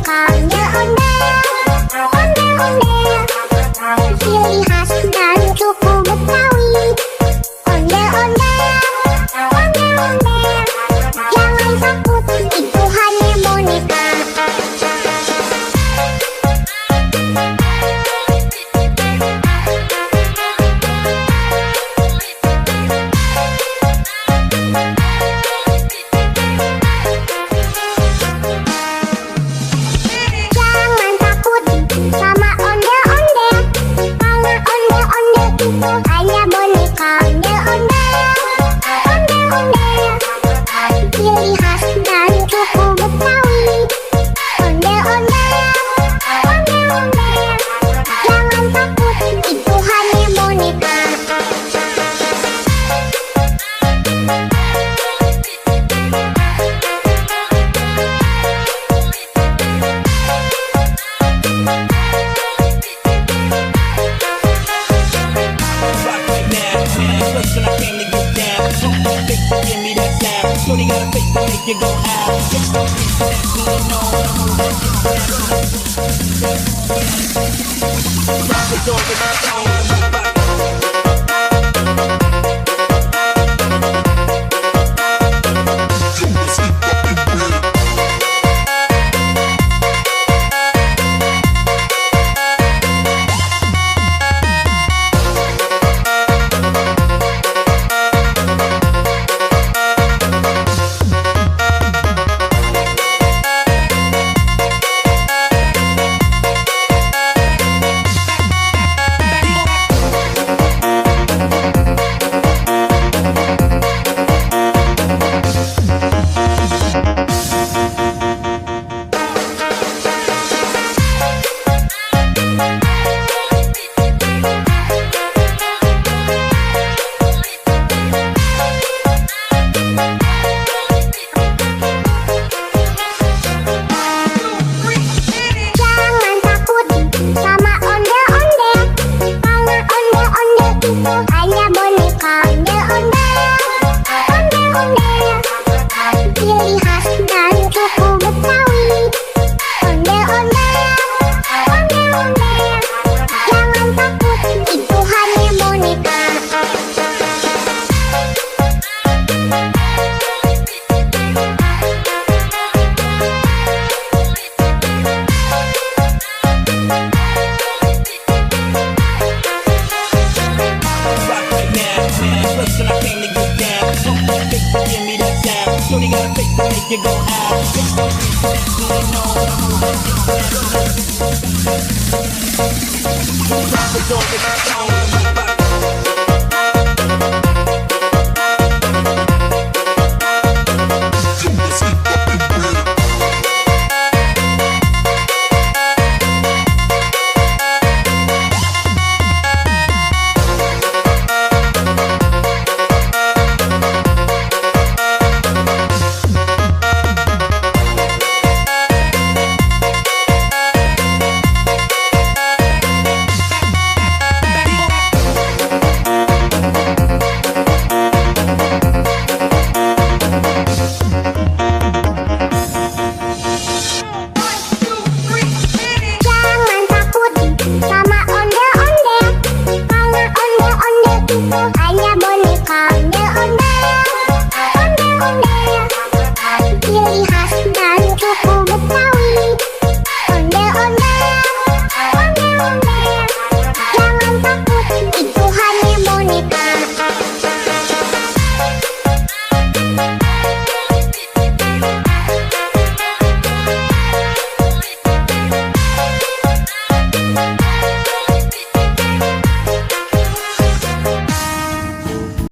boneka ondel-ondel, ciri khas dan suku Betawi. Ondel-ondel, jangan takut, itu hanya boneka. Hanya boneka ondel-ondel, ciri khas dan suku Betawi. Ondel-ondel, jangan takut, itu hanya boneka. Give me that sound. Shorty got a face to make you go out. Just don't be that no. Rock the door with my phone. Hanya boneka ondel-ondel, ciri khas dan suku Betawi. Ondel-ondel, jangan takut, itu hanya boneka. Shorty got a face to make you go out. Just don't be that no. Rock the door with my phone. Hanya boneka ondel-ondel, ciri khas